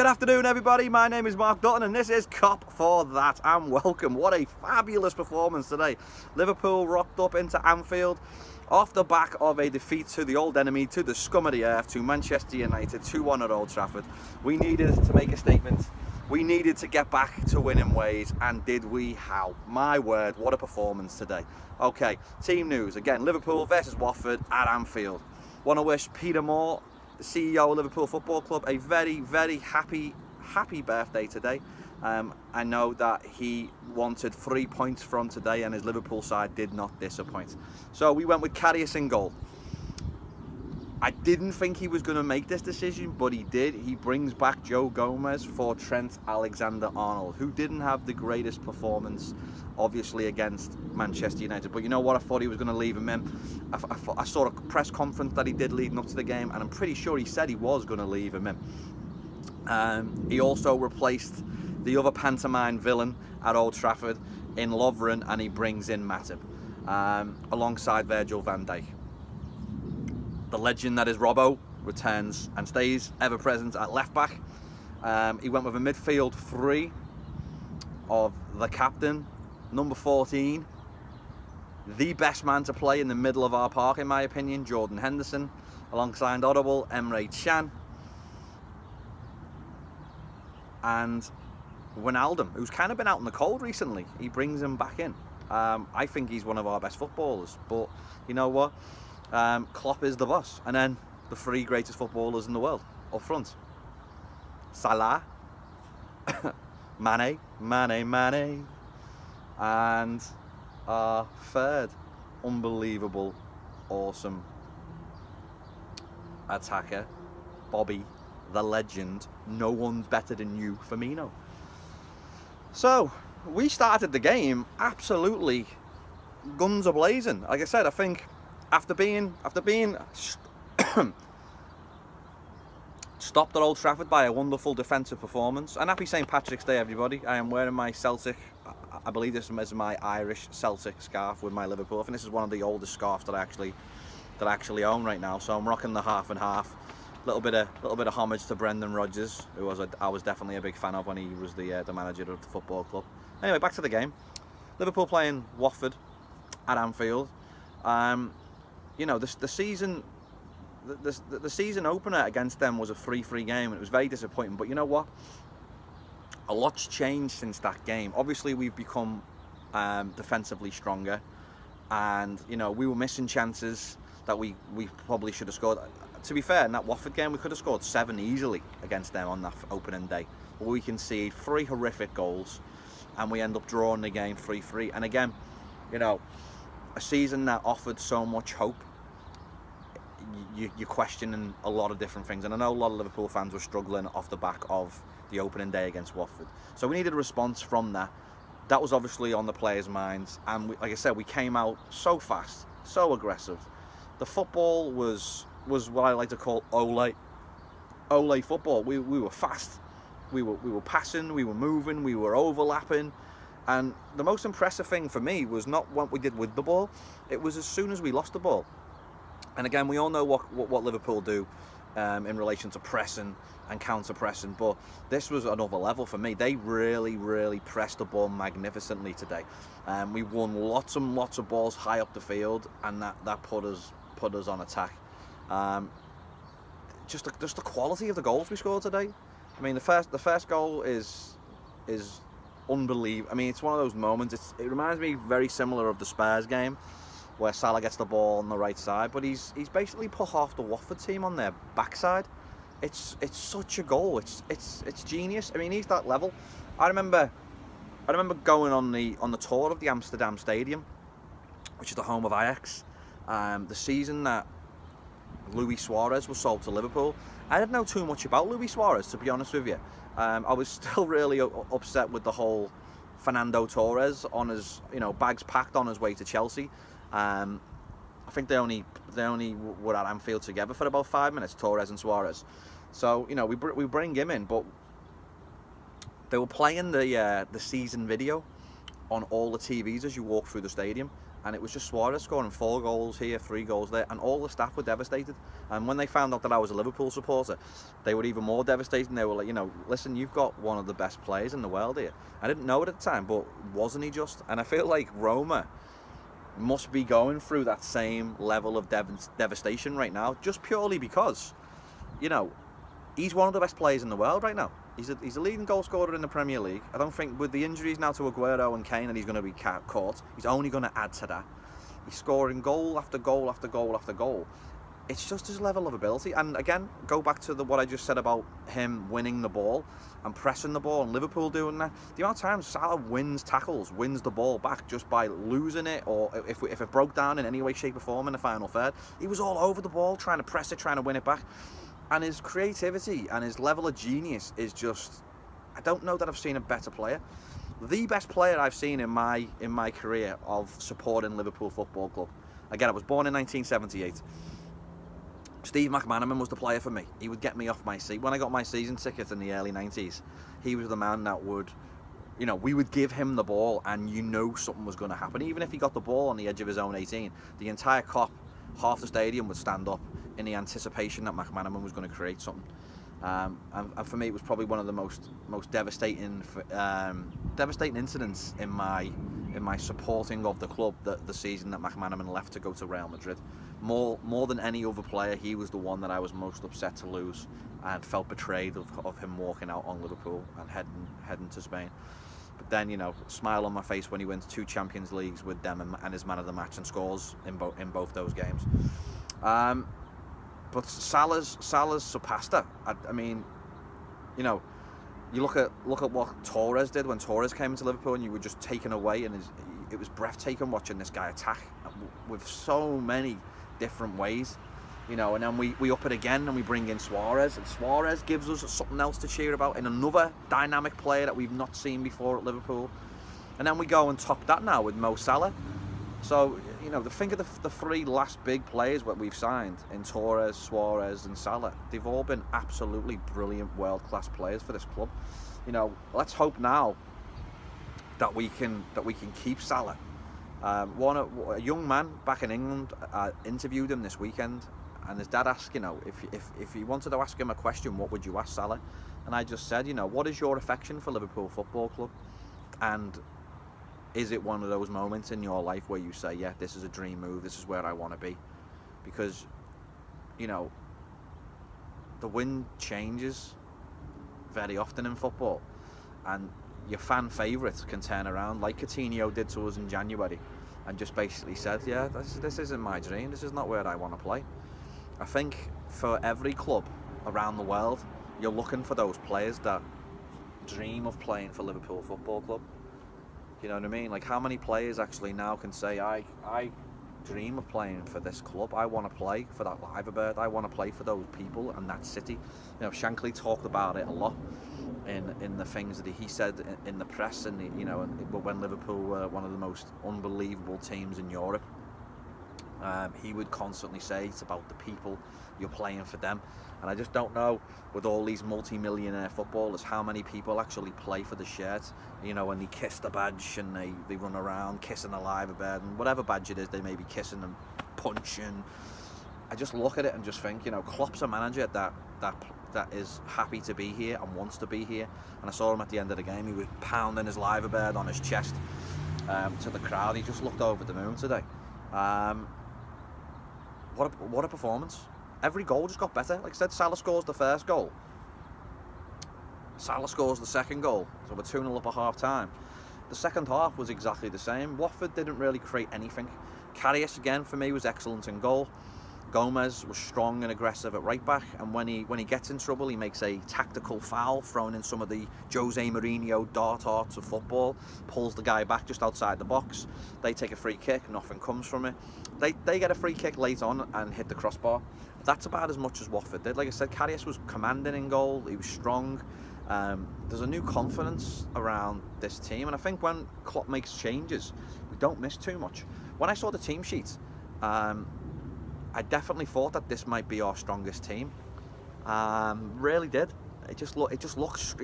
Good afternoon, everybody. My name is Mark Dutton, and this is Cop for That. And welcome. What a fabulous performance today. Liverpool rocked up into Anfield off the back of a defeat to the old enemy, to the scum of the earth, to Manchester United, 2-1 at Old Trafford. We needed to make a statement. We needed to get back to winning ways, and did we? How? My word, what a performance today. Okay, team news. Again, Liverpool versus Watford at Anfield. Want to wish Peter Moore, the CEO of Liverpool Football Club, a very, very happy birthday today. I know that he wanted 3 points from today, and his Liverpool side did not disappoint. So we went with Karius in goal. I didn't think he was going to make this decision, but he did. He brings back Joe Gomez for Trent Alexander-Arnold, who didn't have the greatest performance, obviously, against Manchester United. But you know what? I thought he was going to leave him in. I saw a press conference that he did leading up to the game, and I'm pretty sure he said he was going to leave him in. He also replaced the other pantomime villain at Old Trafford in Lovren, and he brings in Matip alongside Virgil van Dijk. The legend that is Robbo returns and stays ever present at left back. He went with a midfield three of the captain, number 14, the best man to play in the middle of our park, in my opinion, Jordan Henderson, alongside Audible, Emre Can, and Wijnaldum, who's kind of been out in the cold recently. He brings him back in. I think he's one of our best footballers, but you know what? Klopp is the boss. And then the three greatest footballers in the world up front: Salah, Mane, and our third unbelievable, awesome attacker, Bobby, the legend. No one's better than you, Firmino. So we started the game absolutely guns a blazing. Like I said, I think after being stopped at Old Trafford by a wonderful defensive performance, and happy St. Patrick's Day, everybody. I am wearing my Celtic, I believe this is my Irish Celtic scarf with my Liverpool. I think this is one of the oldest scarves that I actually own right now. So I'm rocking the half and half. Little bit of homage to Brendan Rodgers, who I was definitely a big fan of when he was the manager of the football club. Anyway, back to the game. Liverpool playing Watford at Anfield. You know, the season opener against them was a 3-3 game, and it was very disappointing. But you know what? A lot's changed since that game. Obviously, we've become defensively stronger, and you know, we were missing chances that we probably should have scored. To be fair, in that Watford game, we could have scored 7 easily against them on that opening day. But we conceded 3 horrific goals, and we end up drawing the game 3-3. And again, you know, a season that offered so much hope, you're questioning a lot of different things. And I know a lot of Liverpool fans were struggling off the back of the opening day against Watford. So we needed a response from that. That was obviously on the players' minds. And like I said, we came out so fast, so aggressive. The football was what I like to call Ole football. We were fast. We were passing, we were moving, we were overlapping. And the most impressive thing for me was not what we did with the ball. It was as soon as we lost the ball. And again, we all know what Liverpool do in relation to pressing and counter-pressing, but this was another level for me. They really, really pressed the ball magnificently today. We won lots and lots of balls high up the field, and that put us on attack. Just the quality of the goals we scored today. I mean, the first goal is unbelievable. I mean, it's one of those moments. It reminds me very similar of the Spurs game, where Salah gets the ball on the right side, but he's basically put half the Watford team on their backside. It's such a goal. It's genius. I mean, he's that level. I remember going on the tour of the Amsterdam Stadium, which is the home of Ajax. The season that Luis Suarez was sold to Liverpool. I didn't know too much about Luis Suarez, to be honest with you. I was still really upset with the whole Fernando Torres on his, bags packed on his way to Chelsea. I think they only were at Anfield together for about 5 minutes, Torres and Suarez. So we bring him in, but they were playing the season video on all the TVs as you walk through the stadium, and it was just Suarez scoring 4 goals here, 3 goals there, and all the staff were devastated. And when they found out that I was a Liverpool supporter, they were even more devastated. And they were like, listen, you've got one of the best players in the world here. I didn't know it at the time, but wasn't he just? And I feel like Roma must be going through that same level of devastation right now, just purely because, he's one of the best players in the world right now. He's a leading goal scorer in the Premier League. I don't think with the injuries now to Aguero and Kane that he's going to be caught. He's only going to add to that. He's scoring goal after goal after goal after goal. It's just his level of ability. And again, go back to what I just said about him winning the ball and pressing the ball and Liverpool doing that. The amount of times Salah wins tackles, wins the ball back just by losing it, or if it broke down in any way, shape or form in the final third, he was all over the ball, trying to press it, trying to win it back. And his creativity and his level of genius is just, I don't know that I've seen a better player. The best player I've seen in my career of supporting Liverpool Football Club. Again, I was born in 1978. Steve McManaman was the player for me. He would get me off my seat. When I got my season ticket in the early 90s, he was the man that would, we would give him the ball and something was going to happen. Even if he got the ball on the edge of his own 18, the entire cop, half the stadium would stand up in the anticipation that McManaman was going to create something. And for me, it was probably one of the most devastating incidents in my supporting of the club, the season that McManaman left to go to Real Madrid. More than any other player, he was the one that I was most upset to lose and felt betrayed of him walking out on Liverpool and heading to Spain. But then, smile on my face when he wins 2 Champions Leagues with them and is man of the match and scores in both those games. But Salah's surpassed her. I mean, you look at what Torres did when Torres came into Liverpool, and you were just taken away, and it was breathtaking watching this guy attack with so many different ways. And then we up it again and we bring in Suarez, and Suarez gives us something else to cheer about, in another dynamic player that we've not seen before at Liverpool. And then we go and top that now with Mo Salah. So, think of the 3 last big players that we've signed in Torres, Suarez and Salah. They've all been absolutely brilliant world-class players for this club. Let's hope now that we can keep Salah. A young man back in England interviewed him this weekend, and his dad asked, if he wanted to ask him a question, what would you ask Salah? And I just said, what is your affection for Liverpool Football Club? And is it one of those moments in your life where you say, yeah, this is a dream move, this is where I want to be? Because, the wind changes very often in football, and your fan favourites can turn around, like Coutinho did to us in January, and just basically said, yeah, this isn't my dream, this is not where I want to play. I think for every club around the world, you're looking for those players that dream of playing for Liverpool Football Club. You know what I mean? Like, how many players actually now can say, I dream of playing for this club, I want to play for that Liverbird, I want to play for those people and that city. Shankly talked about it a lot in the things that he said in the press, and when Liverpool were one of the most unbelievable teams in Europe. He would constantly say it's about the people, you're playing for them. And I just don't know, with all these multi-millionaire footballers, how many people actually play for the shirt. When they kiss the badge and they run around kissing the Liverbird, and whatever badge it is, they may be kissing and punching. I just look at it and just think, Klopp's a manager that is happy to be here and wants to be here. And I saw him at the end of the game, he was pounding his Liverbird on his chest to the crowd. He just looked over the moon today. What a performance. Every goal just got better. Like I said, Salah scores the first goal. Salah scores the second goal. So we're 2-0 up at half time. The second half was exactly the same. Watford didn't really create anything. Karius, again, for me, was excellent in goal. Gomez was strong and aggressive at right back, and when he gets in trouble, he makes a tactical foul, throwing in some of the Jose Mourinho dart arts of football, pulls the guy back just outside the box. They take a free kick, nothing comes from it. They get a free kick late on and hit the crossbar. That's about as much as Watford did. Like I said, Karius was commanding in goal, he was strong. There's a new confidence around this team, and I think when Klopp makes changes, we don't miss too much. When I saw the team sheet, I definitely thought that this might be our strongest team. Really did. It just looks,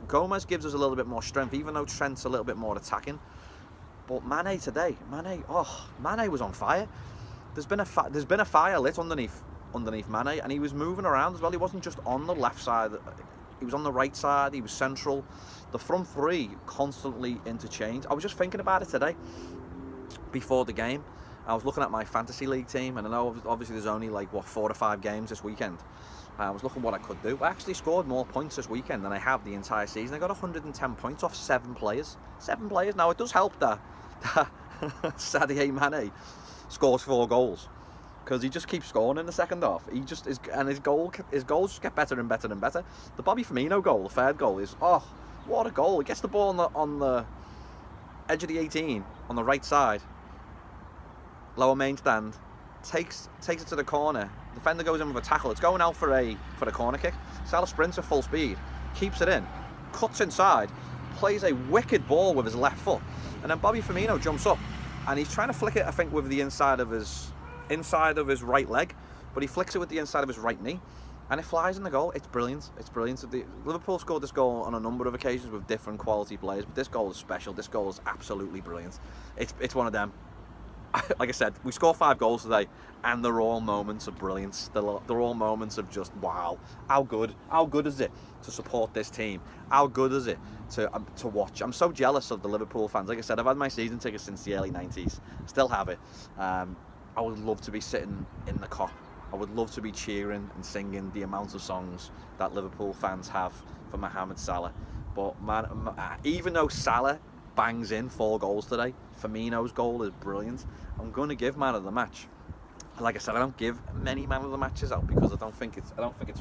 Gomez gives us a little bit more strength, even though Trent's a little bit more attacking. But Mane today, Mane was on fire. There's been a fire lit underneath Mane, and he was moving around as well. He wasn't just on the left side, he was on the right side, he was central. The front three constantly interchanged. I was just thinking about it today before the game. I was looking at my fantasy league team, and I know obviously there's only like 4 or 5 games this weekend. I was looking what I could do. I actually scored more points this weekend than I have the entire season. I got 110 points off 7 players. 7 players. Now it does help that Sadio Mane scores 4 goals, because he just keeps scoring in the second half. His goals just get better and better and better. The Bobby Firmino goal, the third goal, is what a goal! He gets the ball on the edge of the 18 on the right side, lower main stand, takes it to the corner. Defender goes in with a tackle. It's going out for the corner kick. Salah sprints at full speed, keeps it in, cuts inside, plays a wicked ball with his left foot, and then Bobby Firmino jumps up and he's trying to flick it, I think, with the inside of his right leg, but he flicks it with the inside of his right knee, and it flies in the goal. It's brilliant. It's brilliant. Liverpool scored this goal on a number of occasions with different quality players, but this goal is special. This goal is absolutely brilliant. It's one of them. Like I said, we scored 5 goals today, and they're all moments of brilliance. They're all moments of just wow. How good is it to support this team? How good is it to watch? I'm so jealous of the Liverpool fans. Like I said, I've had my season tickets since the early 90s. Still have it. I would love to be sitting in the Kop. I would love to be cheering and singing the amount of songs that Liverpool fans have for Mohamed Salah. But even though Salah bangs in 4 goals today, Firmino's goal is brilliant. I'm going to give man of the match. Like I said, I don't give many man of the matches out because I don't think it's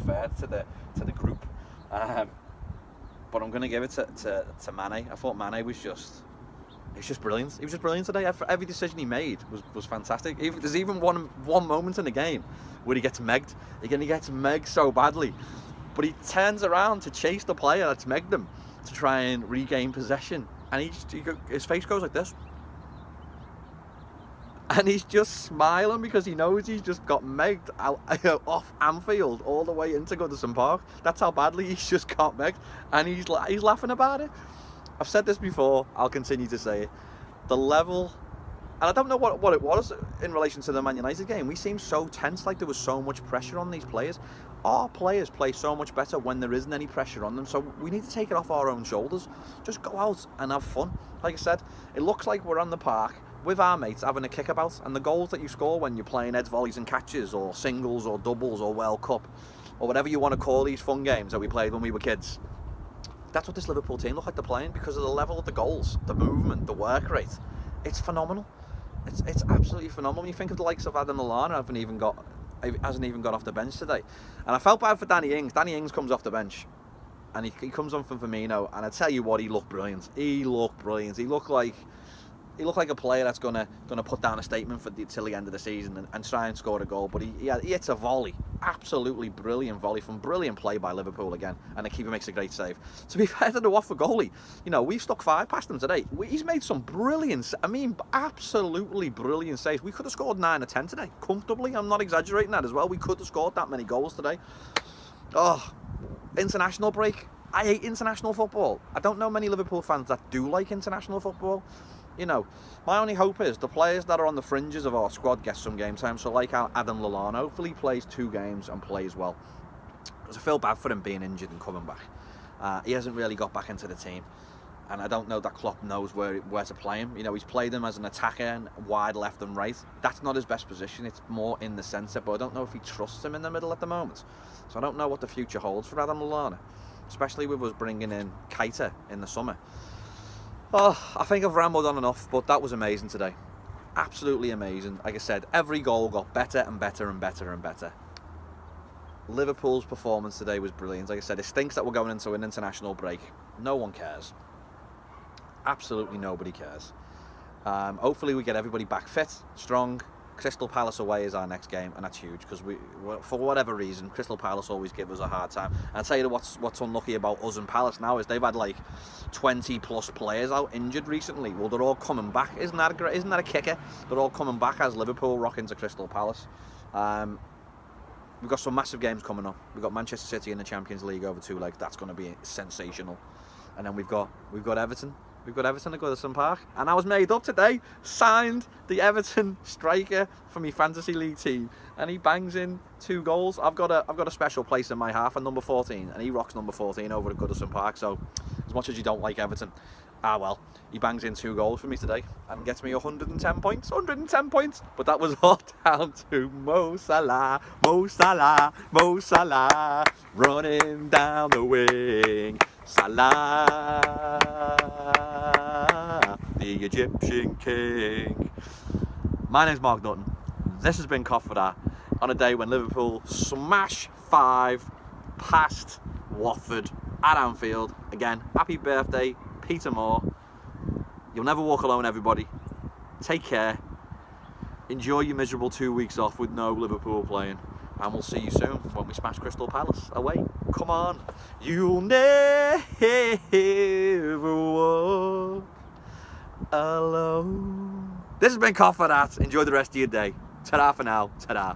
fair to the group. But I'm going to give it to Mane. I thought Mane was just brilliant. He was just brilliant today. Every decision he made was fantastic. There's even one moment in the game where he gets megged. He gets megged so badly, but he turns around to chase the player that's megged him to try and regain possession, and his face goes like this. And he's just smiling because he knows he's just got megged out, off Anfield all the way into Goodison Park. That's how badly he's just got megged, and he's laughing about it. I've said this before, I'll continue to say it. The level, and I don't know what it was in relation to the Man United game. We seemed so tense, like there was so much pressure on these players. Our players play so much better when there isn't any pressure on them, so we need to take it off our own shoulders. Just go out and have fun. Like I said, it looks like we're on the park with our mates having a kickabout, and the goals that you score when you're playing heads, volleys and catches, or singles or doubles or World Cup, or whatever you want to call these fun games that we played when we were kids. That's what this Liverpool team look like they're playing, because of the level of the goals, the movement, the work rate. It's phenomenal. It's absolutely phenomenal. When you think of the likes of Adam Lallana, hasn't even got off the bench today. And I felt bad for Danny Ings. Danny Ings comes off the bench, and he comes on for Firmino, and I tell you what, he looked brilliant. He looked like a player that's gonna put down a statement till the end of the season and try and score a goal. But he hits a volley, absolutely brilliant volley from brilliant play by Liverpool again, and the keeper makes a great save. To be fair to the Watford goalie, we've stuck 5 past him today. He's made some brilliant, absolutely brilliant saves. We could have scored 9 or 10 today comfortably. I'm not exaggerating that as well. We could have scored that many goals today. International break. I hate international football. I don't know many Liverpool fans that do like international football. My only hope is the players that are on the fringes of our squad get some game time. So like Adam Lallana, hopefully he plays 2 games and plays well. Because I feel bad for him being injured and coming back. He hasn't really got back into the team. And I don't know that Klopp knows where to play him. He's played him as an attacker and wide left and right. That's not his best position. It's more in the centre. But I don't know if he trusts him in the middle at the moment. So I don't know what the future holds for Adam Lallana. Especially with us bringing in Keita in the summer. I think I've rambled on enough, but that was amazing today. Absolutely amazing. Like I said, every goal got better and better and better and better. Liverpool's performance today was brilliant. Like I said, it stinks that we're going into an international break. No one cares. Absolutely nobody cares. Hopefully we get everybody back fit, strong. Crystal Palace away is our next game, and that's huge because for whatever reason, Crystal Palace always give us a hard time. And I'll tell you what's unlucky about us and Palace now is they've had like 20 plus players out injured recently. Well, they're all coming back. Isn't that a kicker? They're all coming back as Liverpool rock into Crystal Palace. We've got some massive games coming up. We've got Manchester City in the Champions League over 2 legs. That's going to be sensational. And then we've got Everton. we've got Everton at Goodison Park. And I was made up today, signed the Everton striker for my fantasy league team. And he bangs in 2 goals. I've got a special place in my heart for number 14. And he rocks number 14 over at Goodison Park. So, as much as you don't like Everton, well, he bangs in 2 goals for me today and gets me 110 points. 110 points. But that was all down to Mo Salah, Mo Salah, Mo Salah, running down the wing. Salah, the Egyptian king. My name's Mark Dutton. This has been Cop for That on a day when Liverpool smash 5 past Watford at Anfield. Again, happy birthday, Peter Moore. You'll never walk alone, everybody. Take care. Enjoy your miserable 2 weeks off with no Liverpool playing. And we'll see you soon when we smash Crystal Palace away. Come on. You'll never walk alone. This has been Cop for That. Enjoy the rest of your day. Ta-da for now. Ta-da.